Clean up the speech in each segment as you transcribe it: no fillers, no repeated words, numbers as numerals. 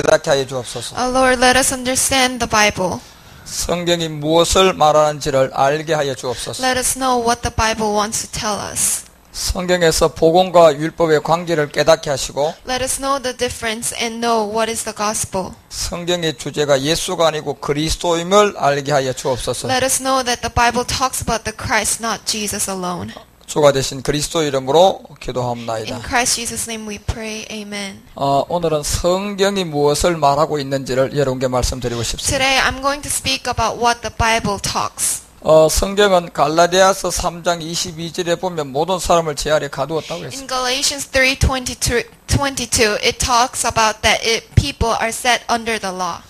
깨닫게 하여 주옵소서. Lord, let us understand the Bible. 성경이 무엇을 말하는지를 알게 하여 주옵소서. Let us know what the Bible wants to tell us. 성경에서 복음과 율법의 관계를 깨닫게 하시고 Let us know the difference and know what is the gospel. 성경의 주제가 예수가 아니고 그리스도임을 알게 하여 주옵소서. Let us know that the Bible talks about the Christ, not Jesus alone. 주가 되신 그리스도 이름으로 In 기도합나이다. Christ Jesus' name we pray. Amen. 오늘은 성경이 무엇을 말하고 있는지를 여러분께 말씀드리고 싶습니다. Today I'm going to speak about what the Bible talks. 성경은 갈라디아서 3장 22절에 보면 모든 사람을 제 아래 가두었다고 했습니다. In Galatians 3:22, it talks about that people are set under the law.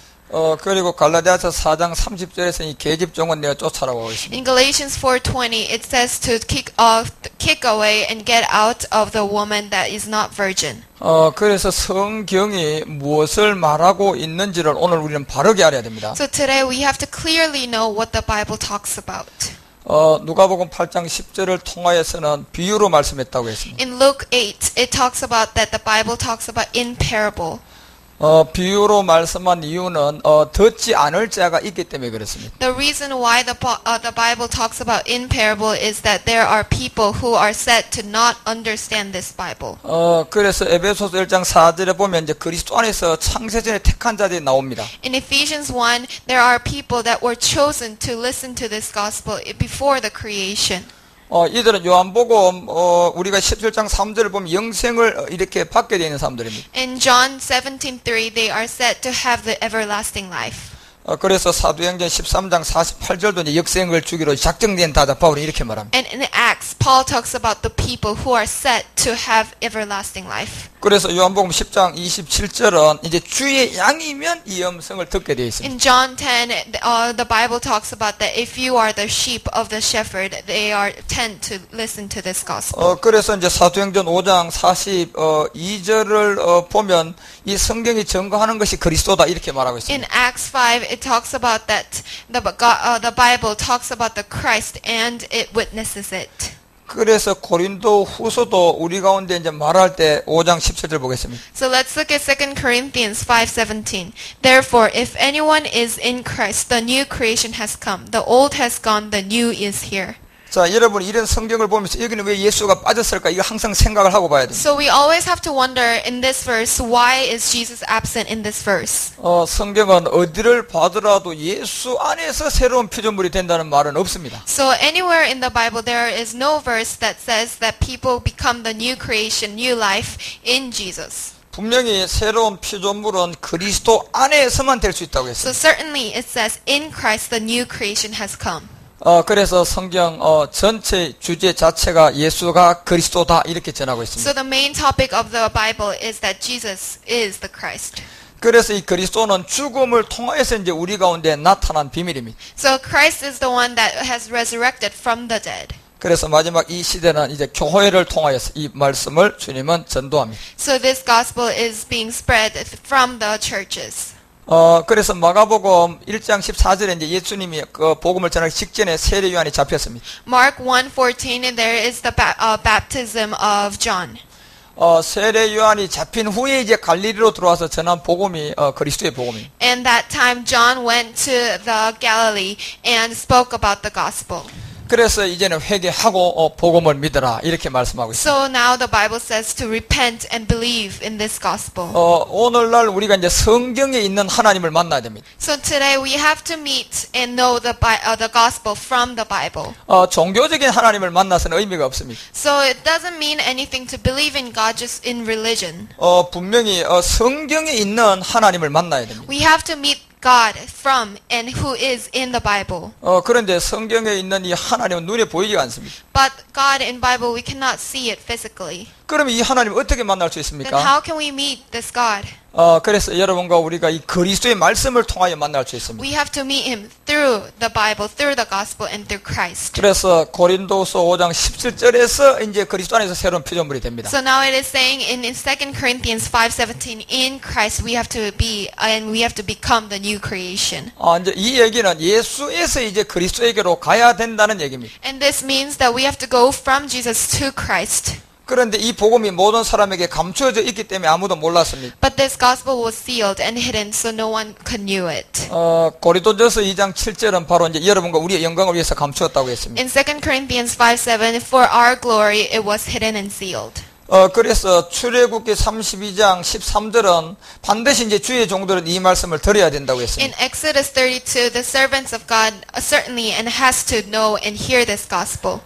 그리고 갈라디아서 4장 30절에서 이 계집종은 내가 쫓아라고 하고 있습니다. In Galatians 4:20, it says to kick away and get out of the woman that is not virgin. 그래서 성경이 무엇을 말하고 있는지를 오늘 우리는 바르게 알아야 됩니다. So today we have to clearly know what the Bible talks about. 누가복음 8장 10절을 통하여서는 비유로 말씀했다고 했습니다. In Luke 8, it talks about that the Bible talks about in parable. 비유로 말씀한 이유는 듣지 않을 자가 있기 때문에 그렇습니다. The reason why the Bible talks about in parable is that there are people who are said to not understand this Bible. 그래서 에베소서 1장 4절에 보면 이제 그리스도 안에서 창세전에 택한 자들이 나옵니다. In Ephesians 1, there are people that were chosen to listen to this gospel before the creation. 이들은 요한복음 우리가 17장 3절을 보면 영생을 이렇게 받게 되는 사람들입니다. In John 17:3, they are said to have the everlasting life. 그래서 사도행전 13장 48절도 이제 역생을 주기로 작정된 자다 바울이 이렇게 말합니다. And in Acts, Paul talks about the people who are set to have everlasting life. 그래서 요한복음 10장 27절은 이제 주의 양이면 이 음성을 듣게 되어 있습니다. In John 10, the Bible talks about that if you are the sheep of the shepherd, they are tend to listen to this gospel. 그래서 이제 사도행전 5장 42절을 보면 이 성경이 증거하는 것이 그리스도다 이렇게 말하고 있습니다. In Acts 5, it talks about that the Bible talks about the Christ and it witnesses it. 그래서 고린도 후서도 우리 가운데 이제 말할 때 5장 17절 보겠습니다. So let's look at 2 Corinthians 5:17. Therefore, if anyone is in Christ, the new creation has come. The old has gone, the new is here. 자, 여러분 이런 성경을 보면서 여기는 왜 예수가 빠졌을까? 이거 항상 생각을 하고 봐야 됩니다. So we always have to wonder in this verse, why is Jesus absent in this verse? 성경은 어디를 봐더라도 예수 안에서 새로운 피조물이 된다는 말은 없습니다. So anywhere in the Bible, there is no verse that says that people become the new creation, new life in Jesus. 분명히 새로운 피조물은 그리스도 안에서만 될 수 있다고 So 했습니다. certainly it says, in Christ the new creation has come. 그래서 성경 전체 주제 자체가 예수가 그리스도다 이렇게 전하고 있습니다. So the main topic of the Bible is that Jesus is the Christ. 그래서 이 그리스도는 죽음을 통해서 이제 우리 가운데 나타난 비밀입니다. So Christ is the one that has resurrected from the dead. 그래서 마지막 이 시대는 이제 교회를 통하여서 이 말씀을 주님은 전도합니다. So this gospel is being spread from the churches. 그래서 마가복음 1장 14절에 이제 예수님이 그 복음을 전하기 직전에 세례 요한이 잡혔습니다. Mark 1:14, there is the baptism of John. 세례 요한이 잡힌 후에 이제 갈릴리로 들어와서 전한 복음이 그리스도의 복음입니다. And that time John went to the Galilee and spoke about the gospel. 그래서 이제는 회개하고 복음을 믿어라 이렇게 말씀하고 있습니다. So now the Bible says to repent and believe in this gospel. 오늘날 우리가 이제 성경에 있는 하나님을 만나야 됩니다. So today we have to meet and know the gospel from the Bible. 종교적인 하나님을 만나서는 의미가 없습니다. So it doesn't mean anything to believe in God just in religion. 분명히 성경에 있는 하나님을 만나야 됩니다. We have to meet God from and who is in the Bible. 그런데 성경에 있는 이 하나님은 눈에 보이지가 않습니다. But God in Bible we cannot see it physically. 그러면 이 하나님을 어떻게 만날 수 Then 있습니까? how can we meet this God? 그래서 여러분과 우리가 이 그리스도의 말씀을 통하여 만날 수 있습니다. We have to meet him through the Bible, through the gospel and through Christ. 그래서 고린도서 5장 17절에서 이제 그리스도 안에서 새로운 피조물이 됩니다. So now it is saying in 2 Corinthians 5:17, in Christ we have to be and we have to become the new creation. 이제 이 얘기는 예수에서 이제 그리스도에게로 가야 된다는 얘기입니다. And this means that we have to go from Jesus to Christ. 그런데 이 복음이 모든 사람에게 감추어져 있기 때문에 아무도 몰랐습니다. But this gospel was sealed and hidden so no one knew it. 고린도전서 2장 7절은 바로 이제 여러분과 우리의 영광을 위해서 감추었다고 했습니다. In 2 Corinthians 5:7, for our glory it was hidden and sealed. 그래서 출애굽기 32장 13절은 반드시 이제 주의 종들은 이 말씀을 들어야 된다고 했습니다. In Exodus 32, the servants of God certainly and has to know and hear this gospel.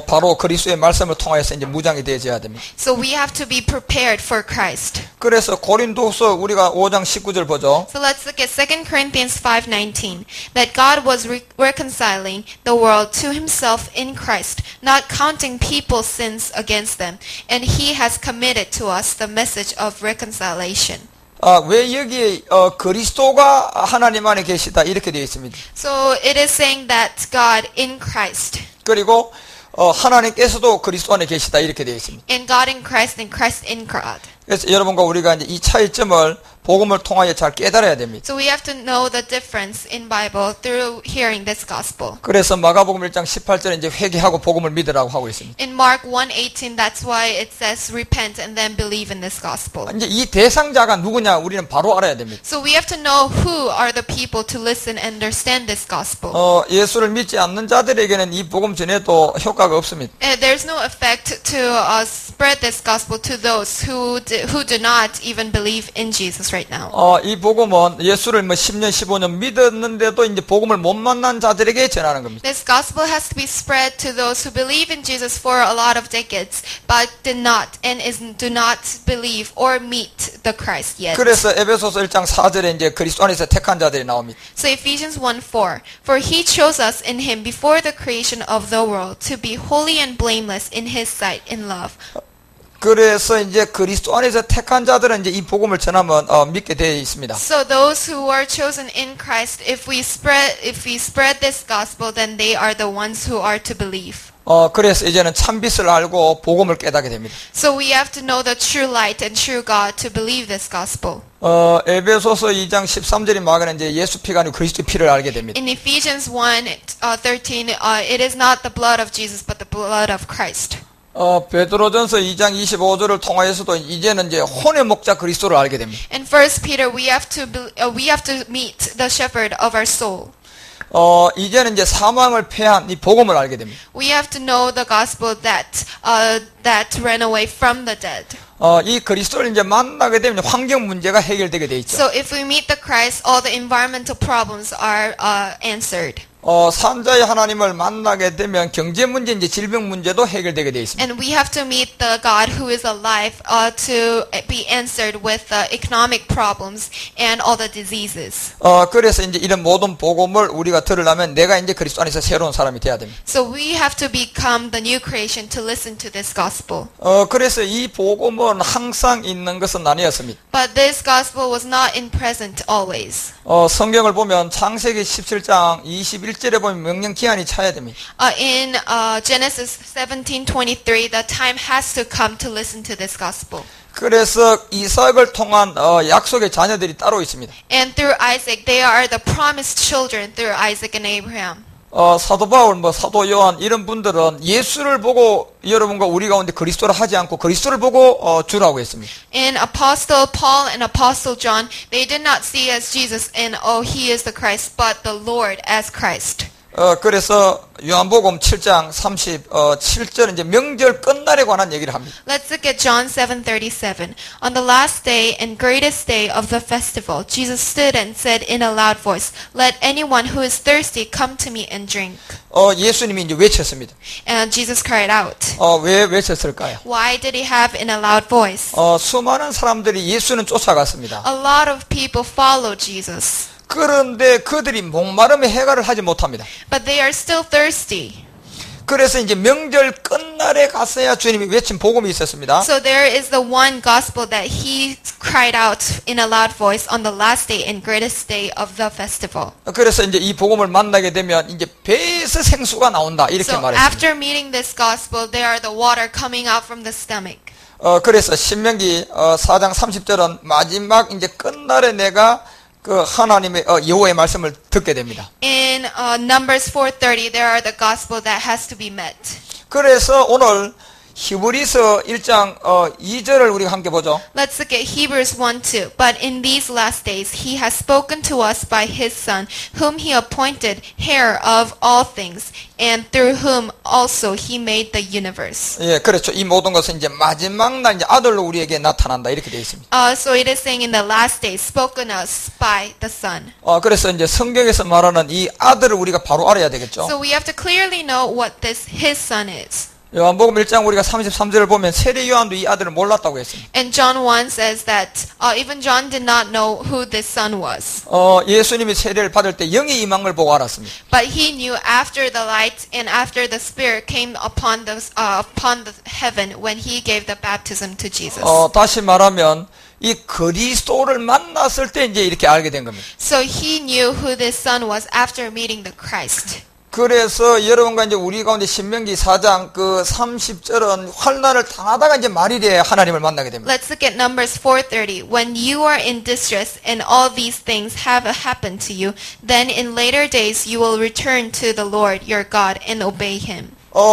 바로 그리스도의 말씀을 통하여서 이제 무장이 되어야 됩니다. So we have to be prepared for Christ. 그래서 고린도서 우리가 5장 19절 보죠. So let's look at 2 Corinthians 5:19. That God was reconciling the world to himself in Christ, not counting people's sins against them, and he has committed to us the message of reconciliation. 왜 여기에 그리스도가 하나님 안에 계시다 이렇게 되어 있습니다. So it is saying that God in Christ. 그리고 하나님께서도 그리스도 안에 계시다 이렇게 되어 있습니다. In God in Christ and Christ in God. 그래서 여러분과 우리가 이제 이 차이점을 복음을 통하여 잘 깨달아야 됩니다. So we have to know the difference in Bible through hearing this gospel. 그래서 마가복음 1장 18절에 이제 회개하고 복음을 믿으라고 하고 있습니다. In Mark 1:18, that's why it says repent and then believe in this gospel. 이제 이 대상자가 누구냐 우리는 바로 알아야 됩니다. So we have to know who are the people to listen and understand this gospel. 예수를 믿지 않는 자들에게는 이 복음 전해도 효과가 없습니다. There's no effect to spread this gospel to those who do not even believe in Jesus right now. 이 복음은 예수를 10년, 15년 믿었는데도 이제 복음을 못 만난 자들에게 전하는 겁니다. This gospel has to be spread to those who believe in Jesus for a lot of decades, but did not and do not believe or meet the Christ yet. 그래서 에베소서 1장 4절에 이제 그리스도 안에서 택한 자들이 나옵니다. So Ephesians 1:4, for he chose us in him before the creation of the world to be holy and blameless in his sight in love. 그래서 이제 그리스도 안에서 택한 자들은 이제 이 복음을 전하면 믿게 되어 있습니다. So those who are chosen in Christ, if we spread this gospel, then they are the ones who are to believe. 그래서 이제는 참빛을 알고 복음을 깨닫게 됩니다. So we have to know the true light and true God to believe this gospel. 에베소서 2장 13절이 말하는 이제 예수 피가 아니고 그리스도의 피를 알게 됩니다. In Ephesians 1:13, it is not the blood of Jesus, but the blood of Christ. 베드로전서 2장 25절을 통하여서도 이제는 이제 혼의 목자 그리스도를 알게 됩니다. In 1 Peter, we have to meet the shepherd of our soul. 이제는 이제 사망을 패한 이 복음을 알게 됩니다. We have to know the gospel that ran away from the dead. 이 그리스도를 이제 만나게 되면 환경 문제가 해결되게 돼 있죠. So if we meet the Christ, all the environmental problems are answered. 산자의 하나님을 만나게 되면 경제 문제, 이제 질병 문제도 해결되게 돼 있습니다. And we have to meet the God who is alive to be answered with the economic problems and all the diseases. 그래서 이제 이런 모든 복음을 우리가 들으려면 내가 이제 그리스도 안에서 새로운 사람이 돼야 됩니다. So we have to become the new creation to listen to this gospel. 그래서 이 복음은 항상 있는 것은 아니었습니다. But this gospel was not in present always. 성경을 보면 창세기 17장 21절에 보면 명령 기한이 차야 됩니다. In Genesis 17:23, the time has to come to listen to this gospel. 그래서 이삭을 통한 약속의 자녀들이 따로 있습니다. And through Isaac, they are the promised children through Isaac and Abraham. 사도 바울, 사도 요한 이런 분들은 예수를 보고 여러분과 우리 가운데 그리스도를 하지 않고 그리스도를 보고 주라고 했습니다. In Apostle Paul and Apostle John, they did not see as Jesus and he is the Christ, but the Lord as Christ. 그래서 요한복음 7장 37절 이제 명절 끝날에 관한 얘기를 합니다. Let's look at John 7:37. On the last day and greatest day of the festival, Jesus stood and said in a loud voice, "Let anyone who is thirsty come to me and drink." 예수님이 이제 외쳤습니다. And Jesus cried out. 왜 외쳤을까요? Why did he have in a loud voice? 수많은 사람들이 예수는 쫓아갔습니다. A lot of people followed Jesus. 그런데 그들이 목마름에 해결을 하지 못합니다. But they are still thirsty. 그래서 이제 명절 끝날에 갔어야 주님이 외친 복음이 있었습니다. So there is the one gospel that he cried out in a loud voice on the last day and greatest day of the festival. 그래서 이제 이 복음을 만나게 되면 이제 배에서 생수가 나온다 이렇게 So 말했습니다. after meeting this gospel, there are the water coming out from the stomach. 그래서 신명기 4장 30절은 마지막 이제 끝날에 내가 그 하나님의 여호와의 말씀을 듣게 됩니다. In Numbers 4:30, there are the gospel that has to be met. 그래서 오늘 히브리서 1장 2절을 우리가 함께 보죠. Let's look at Hebrews 1:2. But in these last days he has spoken to us by his Son, whom he appointed heir of all things, and through whom also he made the universe. 예, 그렇죠. 이 모든 것은 이제 마지막 날 이제 아들로 우리에게 나타난다 이렇게 되어 있습니다. So it is saying in the last days, spoken us by the Son. 그래서 이제 성경에서 말하는 이 아들을 우리가 바로 알아야 되겠죠. So we have to clearly know what this his Son is. 요한복음 1장 우리가 33절을 보면 세례 요한도 이 아들을 몰랐다고 했습니다. And John 1 says that even John did not know who this son was. 예수님이 세례를 받을 때 영이 임한 걸 보고 알았습니다. But he knew after the light and after the Spirit came upon the heaven when he gave the baptism to Jesus. 다시 말하면 이 그리스도를 만났을 때 이제 이렇게 알게 된 겁니다. So he knew who this son was after meeting the Christ. 그래서 여러분과 이제 우리 가운데 신명기 4장 그 30절은 환난을 당하다가 이제 말일에 하나님을 만나게 됩니다. Let's look at Numbers 4:30. When you are in distress and all these things have happened to you, then in later days you will return to the Lord your God and obey him.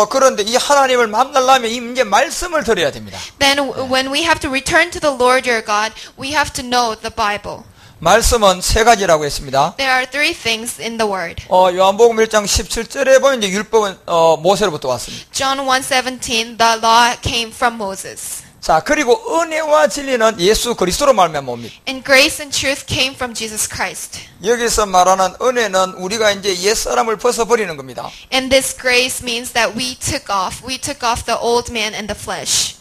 그런데 이 하나님을 만나려면 이제 말씀을 들어야 됩니다. Then when we have to return to the Lord your God, we have to know the Bible. 말씀은 세 가지라고 했습니다. There are three things in the word. 요한복음 1장 17절에 보면 이제 율법은 모세로부터 왔습니다. John 1:17, the law came from Moses. 자, 그리고 은혜와 진리는 예수 그리스도로 말미암아 옵니다. And grace and truth came from Jesus Christ. 여기서 말하는 은혜는 우리가 이제 옛사람을 벗어버리는 겁니다. And this grace means that we took off the old man and the flesh.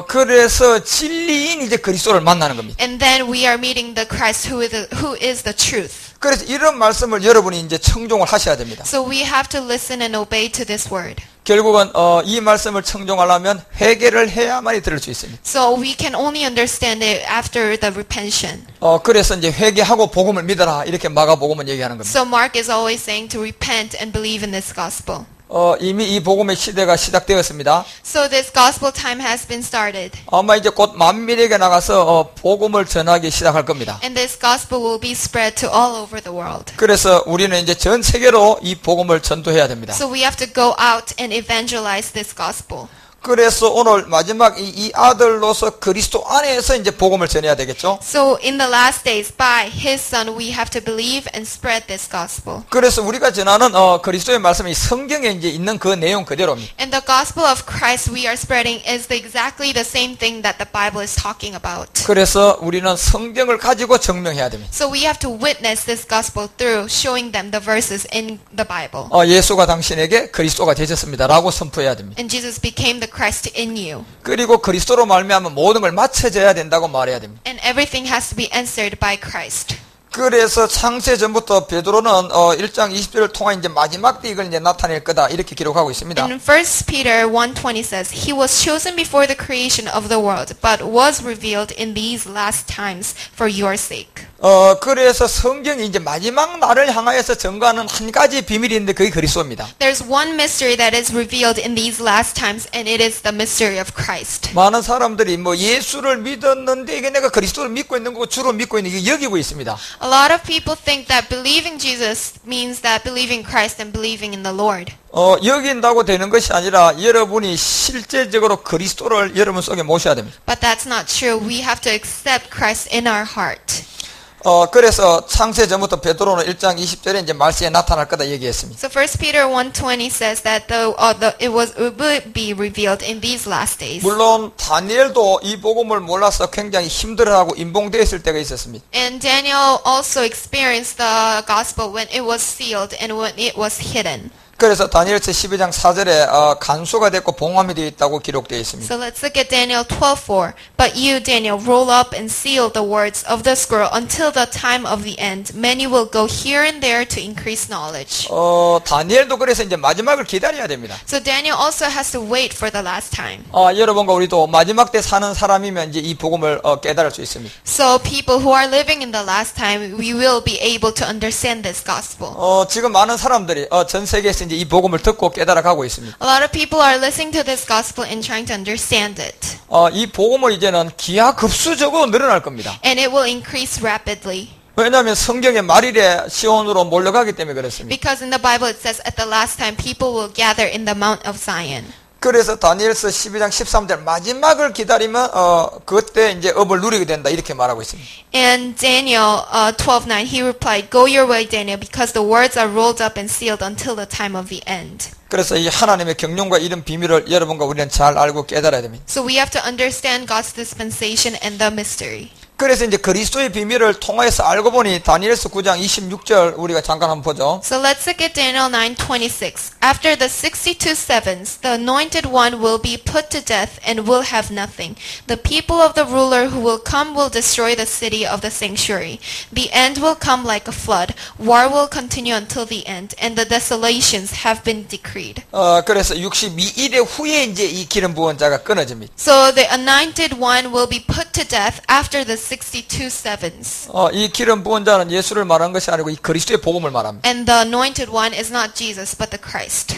그래서 진리인 이제 그리스도를 만나는 겁니다. And then we are meeting the Christ who is the truth. 그래서 이런 말씀을 여러분이 이제 청종을 하셔야 됩니다. So we have to listen and obey to this word. 결국은 이 말씀을 청종하려면 회개를 해야만이 들을 수 있습니다. So we can only understand it after the repentance. 그래서 이제 회개하고 복음을 믿어라 이렇게 마가복음은 얘기하는 겁니다. So Mark is always saying to repent and believe in this gospel. 이미 이 복음의 시대가 시작되었습니다. So this gospel time has been started. 아마 이제 곧 만민에게 나가서 복음을 전하기 시작할 겁니다. And this gospel will be spread to all over the world. 그래서 우리는 이제 전 세계로 이 복음을 전도해야 됩니다. So we have to go out and evangelize this gospel. 그래서 오늘 마지막 이 아들로서 그리스도 안에서 이제 복음을 전해야 되겠죠. So in the last days, by His Son, we have to believe and spread this gospel. 그래서 우리가 전하는 그리스도의 말씀이 성경에 이제 있는 그 내용 그대로입니다. And the gospel of Christ we are spreading is exactly the same thing that the Bible is talking about. 그래서 우리는 성경을 가지고 증명해야 됩니다. So we have to witness this gospel through showing them the verses in the Bible. 예수가 당신에게 그리스도가 되셨습니다라고 선포해야 됩니다. And Jesus became the Christ in you. 그리고 그리스도로 말미암아 모든 걸 맞춰져야 된다고 말해야 됩니다. And everything has to be answered by Christ. 그래서 창세 전부터 베드로는 1장 20절을 통해 이제 마지막 때 이걸 이제 나타낼 거다 이렇게 기록하고 있습니다. And 1 Peter 1:20 says, He was chosen before the creation of the world, but was revealed in these last times for your sake. 그래서 성경이 이제 마지막 날을 향하여서 증거하는 한 가지 비밀이 있는데 그게 그리스도입니다. There's one mystery that is revealed in these last times, and it is the mystery of Christ. 많은 사람들이 뭐 예수를 믿었는데 이게 내가 그리스도를 믿고 있는 거고 주로 믿고 있는 게 여기고 있습니다. A lot of people think that believing Jesus means that believing Christ and believing in the Lord. 여긴다고 되는 것이 아니라 여러분이 실제적으로 그리스도를 여러분 속에 모셔야 됩니다. But that's not true. We have to accept Christ in our heart. 그래서 창세 전부터 베드로는 1장 20절에 이제 말씀에 나타날 거다 얘기했습니다. So 1 Peter 1:20 says that it will be revealed in these last days. 물론 다니엘도 이 복음을 몰라서 굉장히 힘들어하고 임봉되었을 때가 있었습니다. And Daniel also experienced the gospel when it was sealed and when it was hidden. 그래서 다니엘서 12장 4절에 간수가 됐고 봉함이 되어 있다고 기록되어 있습니다. So let's look at Daniel 12:4. But you, Daniel, roll up and seal the words of the scroll until the time of the end. Many will go here and there to increase knowledge. 다니엘도 그래서 이제 마지막을 기다려야 됩니다. So Daniel also has to wait for the last time. 여러분과 우리도 마지막 때 사는 사람이면 이제 이 복음을 깨달을 수 있습니다. So people who are living in the last time, we will be able to understand this gospel. 지금 많은 사람들이 전 세계에서 이제 이 복음을 듣고 깨달아 가고 있습니다. A lot of people are listening to this gospel and trying to understand it. 이 복음은 이제는 기하급수적으로 늘어날 겁니다. And it will increase rapidly. 왜냐하면 성경의 말일에 시온으로 몰려가기 때문에 그렇습니다. Because in the Bible it says at the last time people will gather in the Mount of Zion. 그래서 다니엘서 12장 13절 마지막을 기다리면 그때 이제 업을 누리게 된다 이렇게 말하고 있습니다. And Daniel 12:9, he replied, "Go your way, Daniel, because the words are rolled up and sealed until the time of the end." 그래서 이 하나님의 경륜과 이런 비밀을 여러분과 우리는 잘 알고 깨달아야 됩니다. So we have to understand God's dispensation and the mystery. 그래서 이제 그리스도의 비밀을 통해서 알고 보니 다니엘서 9장 26절 우리가 잠깐 한번 보죠. So let's look at Daniel 9:26. After the 62 sevens, the anointed one will be put to death and will have nothing. The people of the ruler who will come will destroy the city of the sanctuary. The end will come like a flood. War will continue until the end, and the desolations have been decreed. 그래서 62일 후에 이제 이 기름 부은 자가 끊어집니다. So the anointed one will be put to death after the 62 sevens. 이 기름 부은 자는 예수를 말하는 것이 아니고 이 그리스도의 복음을 말합니다. And the anointed one is not Jesus, but the Christ.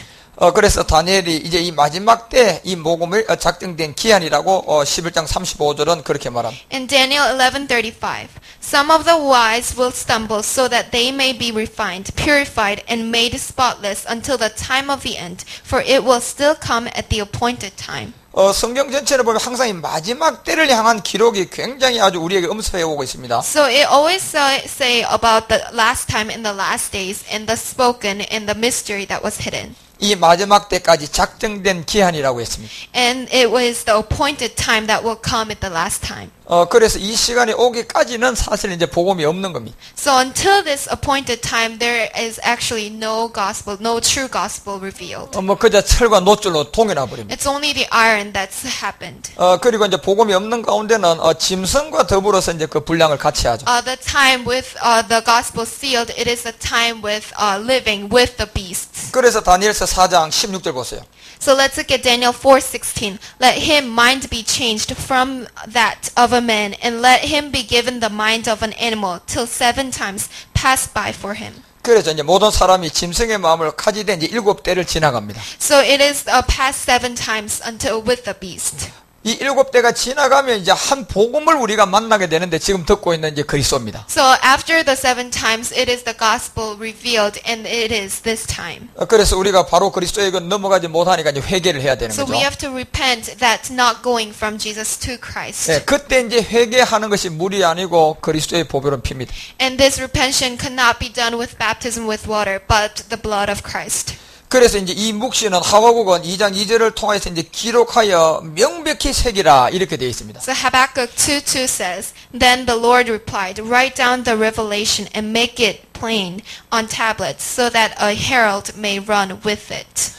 그래서 다니엘이 이제 이 마지막 때 이 복음을 작정된 기한이라고 11장 35절은 그렇게 말합니다. In Daniel 11:35, some of the wise will stumble so that they may be refined, purified, and made spotless until the time of the end, for it will still come at the appointed time. 성경 전체를 보면 항상 이 마지막 때를 향한 기록이 굉장히 아주 우리에게 엄습해 오고 있습니다. So it always say about the last time in the last days and the spoken and the mystery that was hidden. 이 마지막 때까지 작정된 기한이라고 했습니다. And it was the appointed time that will come at the last time. 그래서 이 시간이 오기까지는 사실 이제 복음이 없는 겁니다. So until this appointed time, there is actually no gospel, no true gospel revealed. 그저 철과 놋줄로 동해나 버립니다. It's only the iron that's happened. 그리고 이제 복음이 없는 가운데는 짐승과 더불어서 이제 그 분량을 같이 하죠. The time with the gospel sealed, it is the time with living with the beasts. 그래서 다니엘서 4장 16절 보세요. So let's look at Daniel 4:16. Let him mind be changed from that of a man, and let him be given the mind of an animal, till 7 times pass by for him. 그래서 이제 모든 사람이 짐승의 마음을 가지되 이제 7대를 지나갑니다. So it is past 7 times until with the beast. 이 7대가 지나가면 이제 한 복음을 우리가 만나게 되는데 지금 듣고 있는 이제 그리스도입니다. So after the 7 times, it is the gospel revealed, and it is this time. 그래서 우리가 바로 그리스도에게 넘어가지 못하니까 이제 회개를 해야 되는 So 거죠. we have to repent that not going from Jesus to Christ. 네, 그때 이제 회개하는 것이 물이 아니고 그리스도의 보배로운 피입니다. And this repentance could not be done with baptism with water, but the blood of Christ. 그래서 이제 이 묵시는 하박국은 2장 2절을 통해서 이제 기록하여 명백히 새기라 이렇게 되어 있습니다. So Habakkuk 2:2 says, "Then the Lord replied, Write down the revelation and make it plain on tablets, so that a herald may run with it."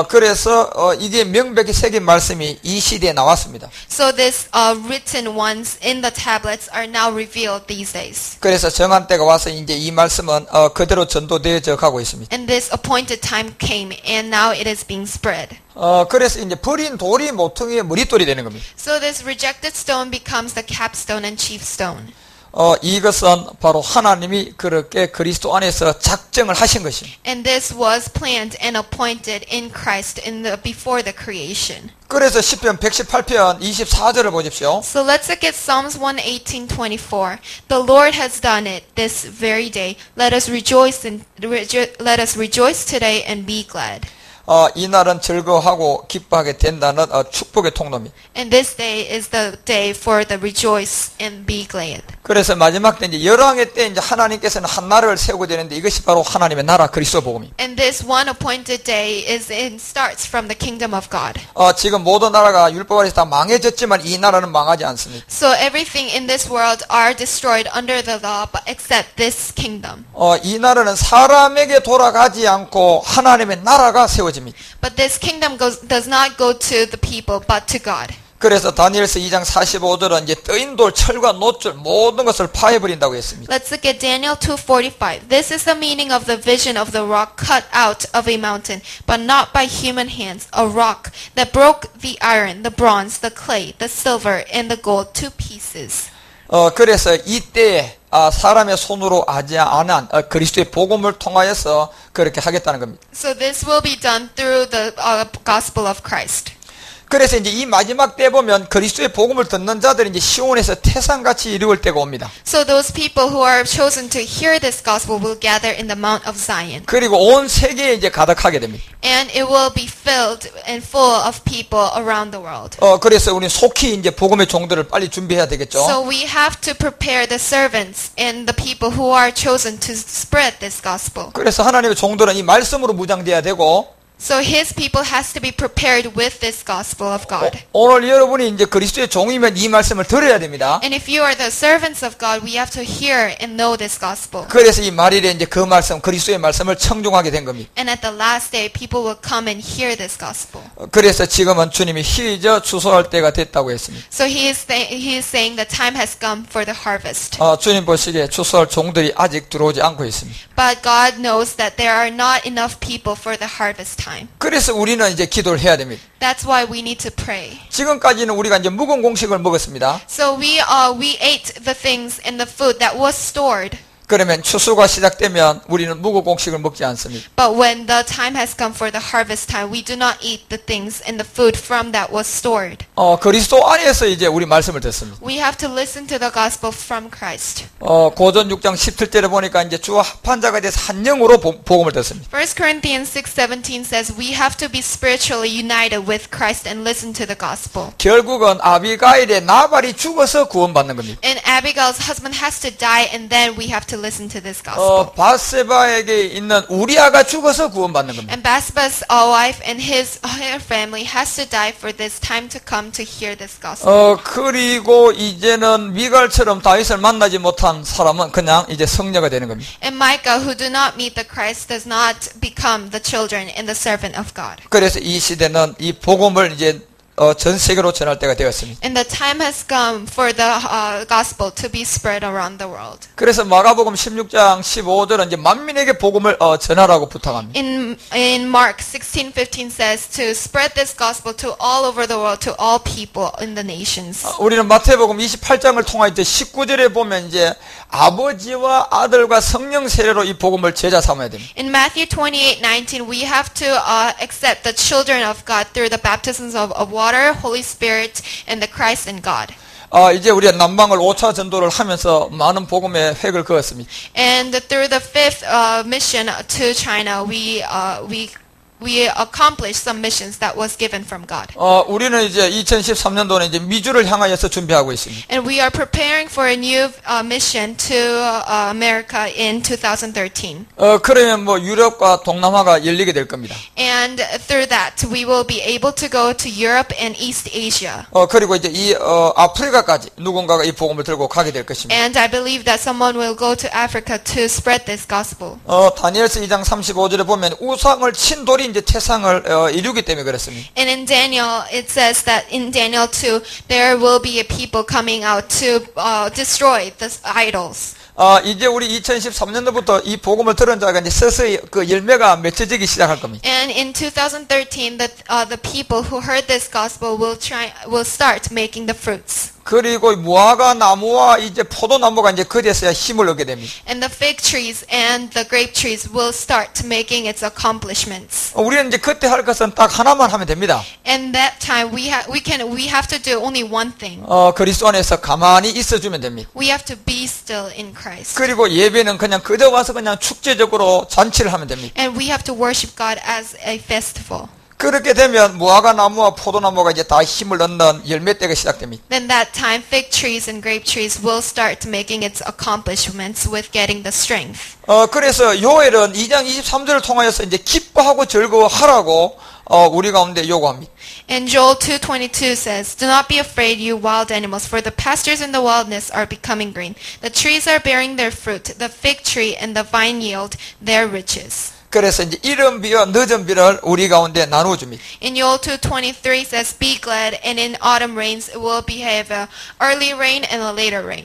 그래서 이게 명백히 새긴 말씀이 이 시대에 나왔습니다. So this written ones in the tablets are now revealed these days. 그래서 정한 때가 와서 이제 이 말씀은 그대로 전도되어져 가고 있습니다. And this appointed time came, and now it is being spread. 그래서 이제 버린 돌이 모퉁이의 머릿돌이 되는 겁니다. So this rejected stone becomes the capstone and chief stone. 이것은 바로 하나님이 그렇게 그리스도 안에서 작정을 하신 것입니다. And this was planned and appointed in Christ before the creation. 그래서 시편 118편 24절을 보십시오. So let's look at Psalms 118:24. The Lord has done it this very day. Let us rejoice today and be glad. 이날은 즐거워하고 기뻐하게 된다는 축복의 통로입니다. And this day is the day for the rejoice and be glad. 그래서 마지막 때 이제 열왕의 때 이제 하나님께서는 한 나라를 세우게 되는데 이것이 바로 하나님의 나라 그리스도 복음입니다. And this one appointed day starts from the kingdom of God. 지금 모든 나라가 율법 아래서 다 망해졌지만 이 나라는 망하지 않습니다. So everything in this world are destroyed under the law, but except this kingdom. 이 나라는 사람에게 돌아가지 않고 하나님의 나라가 세워집니다. But this kingdom does not go to the people, but to God. 그래서 다니엘서 2장 45절은 이제 떠인 돌, 철과 놋줄 모든 것을 파해버린다고 했습니다. Let's look at Daniel 2:45. This is the meaning of the vision of the rock cut out of a mountain, but not by human hands, a rock that broke the iron, the bronze, the clay, the silver, and the gold to pieces. 그래서 이때에 사람의 손으로 하지 않은 그리스도의 복음을 통하여서 그렇게 하겠다는 겁니다. So this will be done through the gospel of Christ. 그래서 이제 이 마지막 때 보면 그리스도의 복음을 듣는 자들이 이제 시온에서 태산같이 이루어질 때가 옵니다. So those people who are chosen to hear this gospel will gather in the Mount of Zion. 그리고 온 세계에 이제 가득하게 됩니다. And it will be filled and full of people around the world. 그래서 우리 속히 이제 복음의 종들을 빨리 준비해야 되겠죠. So we have to prepare the servants and the people who are chosen to spread this gospel. 그래서 하나님의 종들은 이 말씀으로 무장돼야 되고 So his people has to be prepared with this gospel of God. 오늘 여러분이 이제 그리스도의 종이면 이 말씀을 들어야 됩니다. And if you are the servants of God, we have to hear and know this gospel. 그래서 이 말일에 이제 그 말씀, 그리스도의 말씀을 청중하게 된 겁니다. And at the last day, people will come and hear this gospel. 그래서 지금은 주님이 희저 추수할 때가 됐다고 했습니다. So he is saying the time has come for the harvest. 주님 보시기에 추수할 종들이 아직 들어오지 않고 있습니다. But God knows that there are not enough people for the harvest time. 그래서 우리는 이제 기도를 해야 됩니다. That's why we need to pray. 지금까지는 우리가 이제 묵은 공식을 먹었습니다. So we ate the things and the food that was stored. 그러면 추수가 시작되면 우리는 묵은 공식을 먹지 않습니다. But when the time has come for the harvest time, we do not eat the things and the food from that was stored. 그리스도 안에서 이제 우리 말씀을 듣습니다. We have to listen to the gospel from Christ. 고전 6장 17절에 보니까 이제 주와 합한 자가 돼서 한 영으로 복음을 듣습니다. 1 Corinthians 6:17 says we have to be spiritually united with Christ and listen to the gospel. 결국은 아비가일의 나발이 죽어서 구원받는 겁니다. And Abigail's husband has to die and then we have to listen to this gospel. 바세바에게 있는 우리아가 죽어서 구원받는 겁니다. And Bathsheba's wife and her family has to die for this time to come to hear this gospel. 그리고 이제는 미갈처럼 다윗을 만나지 못한 사람은 그냥 이제 성녀가 되는 겁니다. And Micah, who do not meet the Christ, does not become the children and the servant of God. 그래서 이 시대는 이 복음을 이제 전 세계로 전할 때가 되었습니다. And the time has come for the gospel to be spread around the world. 그래서 마가복음 16장 15절은 이제 만민에게 복음을 전하라고 부탁합니다. In Mark 16:15 says to spread this gospel to all over the world, to all people in the nations. 우리는 마태복음 28장을 통해 이제 19절에 보면 이제 아버지와 아들과 성령 세례로 이 복음을 제자 삼아야 됩니다. In Matthew 28:19, we have to accept the children of God through the baptisms of water, Holy Spirit, and the Christ and God. 이제 우리가 남방을 5차 전도를 하면서 많은 복음의 획을 그었습니다. And through the fifth mission to China, we accomplished some missions that was given from God. 우리는 이제 2013년도는 이제 미주를 향하여서 준비하고 있습니다. And we are preparing for a new mission to America in 2013. 그러면 뭐 유럽과 동남아가 열리게 될 겁니다. And through that, we will be able to go to Europe and East Asia. 그리고 이제 이 아프리카까지 누군가가 이 복음을 들고 가게 될 것입니다. And I believe that someone will go to Africa to spread this gospel. 다니엘서 2장 35절에 보면 우상을 친 돌이 이제 태상을 이루기 때문에 그렇습니다. And in Daniel, it says that in Daniel 2, there will be a people coming out to destroy the idols. 이제 우리 2013년도부터 이 복음을 들은 자가 이제 서서히 그 열매가 맺혀지기 시작할 겁니다. And in 2013, the people who heard this gospel will start making the fruits. 그리고 무화과 나무와 이제 포도나무가 이제 그제서야 힘을 얻게 됩니다. And the fig trees and the grape trees will start making its accomplishments. 우리는 이제 그때 할 것은 딱 하나만 하면 됩니다. And that time we have to do only one thing. 그리스도 안에서 가만히 있어주면 됩니다. We have to be still in Christ. 그리고 예배는 그냥 그저 와서 그냥 축제적으로 잔치를 하면 됩니다. And we have to worship God as a festival. 그렇게 되면 무화과 나무와 포도나무가 이제 다 힘을 얻는 열매 때가 시작됩니다. Then that time fig trees and grape trees will start making its accomplishments with getting the strength. 그래서 요엘은 2장 23절을 통하여서 이제 기뻐하고 즐거워하라고 우리 가운데 요구합니다. And Joel 2:22 says, "Do not be afraid, you wild animals, for the pastures in the wilderness are becoming green. The trees are bearing their fruit, the fig tree and the vine yield their riches." 그래서 이제 이른 비와 늦은 비를 우리 가운데 나누어 줍니다. In Joel 2:23 says, "Be glad, and in autumn rains it will behave a early rain and a later rain."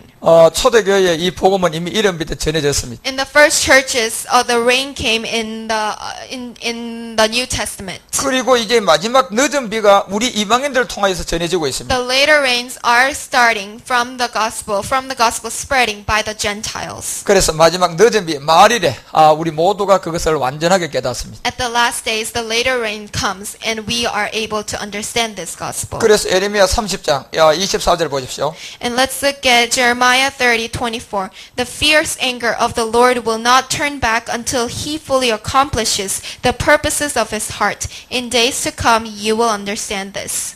초대교회에 이 복음은 이미 이른부터 전해졌습니다. In the first churches, the rain came in the New Testament. 그리고 이제 마지막 늦은 비가 우리 이방인들을 통하여서 전해지고 있습니다. The later rains are starting from the gospel spreading by the Gentiles. 그래서 마지막 늦은 비 말일에 우리 모두가 그것을 완전하게 깨닫습니다. At the last days, the later rain comes, and we are able to understand this gospel. 그래서 에레미야 30장 24절 보십시오. And let's look at Jeremiah 30:24. The fierce anger of the Lord will not turn back until he fully accomplishes the purposes of his heart. In days to come, you will understand this.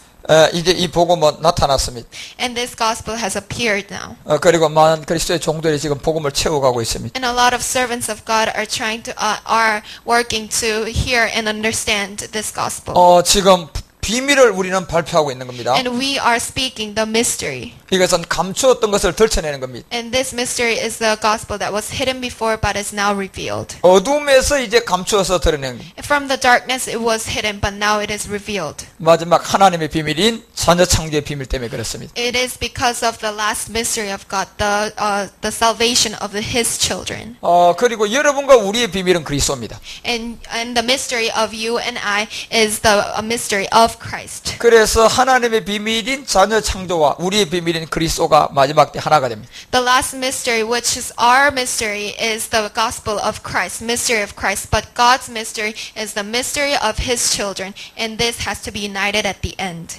이제 이 복음은 나타났습니다. And this gospel has appeared now. 그리고 많은 그리스도의 종들이 지금 복음을 채워가고 있습니다. And a lot of servants of God are working to hear and understand this gospel. 지금 비밀을 우리는 발표하고 있는 겁니다. And we are speaking the mystery. 이것은 감추었던 것을 들춰내는 겁니다. And this mystery is the gospel that was hidden before but is now revealed. 어둠에서 이제 감추어서 드러내는 겁니다. From the darkness it was hidden, but now it is revealed. 마지막 하나님의 비밀인 자녀 창조의 비밀 때문에 그렇습니다. It is because of the last mystery of God, the salvation of His children. 그리고 여러분과 우리의 비밀은 그리스도입니다. And the mystery of you and I is the mystery of Christ. 그래서 하나님의 비밀인 자녀 창조와 우리의 비밀인 그리스도가 마지막 때 하나가 됩니다. The last mystery, which is our mystery, is the gospel of Christ, mystery of Christ. But God's mystery is the mystery of His children, and this has to be united at the end.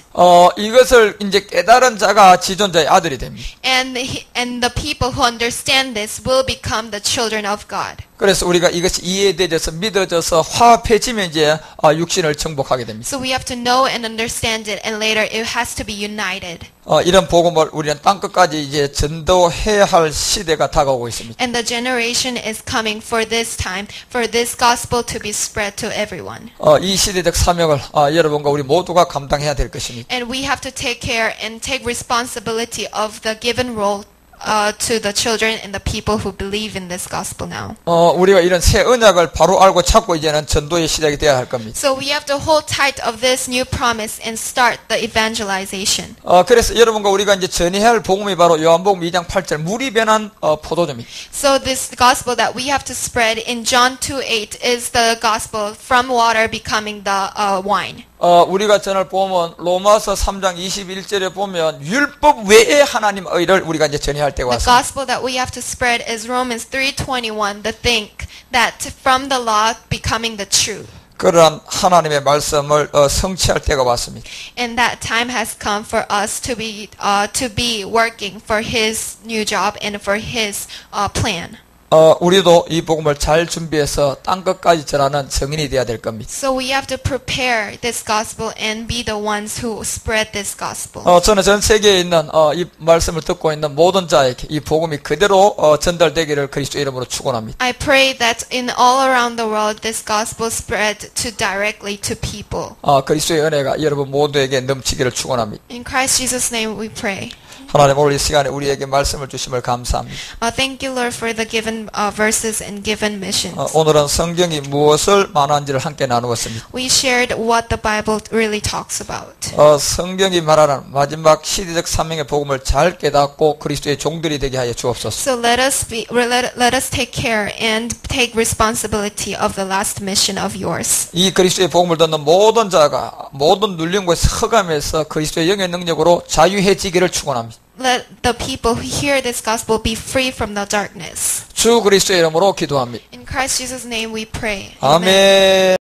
이것을 이제 깨달은 자가 지존자의 아들이 됩니다. And the people who understand this will become the children of God. 그래서 우리가 이것이 이해되어져서 믿어져서 화합해지면 이제 육신을 정복하게 됩니다. So we have to know and understand it, and later it has to be united. 이런 복음을 우리는 땅끝까지 이제 전도해야 할 시대가 다가오고 있습니다. And the generation is coming for this time, for this gospel to be spread to everyone. 이 시대적 사명을 여러분과 우리 모두가 감당해야 될 것입니다. And we have to take care and take responsibility of the given role to the children and the people who believe in this gospel now. 우리가 이런 새 언약을 바로 알고 찾고 이제는 전도의 시작이 되어야 할 겁니다. So we have to hold tight of this new promise and start the evangelization. 그래서 여러분과 우리가 이제 전해야 할 복음이 바로 요한복음 2장 8절 물이 변한 포도주입니다. So this gospel that we have to spread in John 2:8 is the gospel from water becoming the wine. 우리가 전할 보면 로마서 3장 21절에 보면 율법 외에 하나님 의를 우리가 이제 전해야 할 때가 The 왔습니다. gospel that we have to spread is Romans 3:21, the think that from the law becoming the truth. 그러한 하나님의 말씀을 성취할 때가 왔습니다. And that time has come for us to be working for His new job and for His plan. 우리도 이 복음을 잘 준비해서 땅끝까지 전하는 증인이 되어야 될 겁니다. So we have to prepare this gospel and be the ones who spread this gospel. 저는 전 세계에 있는 이 말씀을 듣고 있는 모든 자에게 이 복음이 그대로 전달되기를 그리스도 이름으로 축원합니다. I pray that in all around the world this gospel spread to directly to people. 그리스도의 은혜가 여러분 모두에게 넘치기를 축원합니다. In Christ Jesus' name we pray. 하나님 오늘 이 시간에 우리에게 말씀을 주심을 감사합니다. Thank you, Lord, for the given verses and given missions. 오늘은 성경이 무엇을 말하는지를 함께 나누었습니다. We shared what the Bible really talks about. 성경이 말하는 마지막 시대적 사명의 복음을 잘 깨닫고 그리스도의 종들이 되게 하여 주옵소서. So let us take care and take responsibility of the last mission of yours. 이 그리스도의 복음을 듣는 모든 자가 모든 눌림과 허감에서 그리스도의 영의 능력으로 자유해지기를 축원합니다. Let the people who hear this gospel be free from the darkness. 주 그리스도의 이름으로 기도합니다. In Christ Jesus' name we pray. 아멘.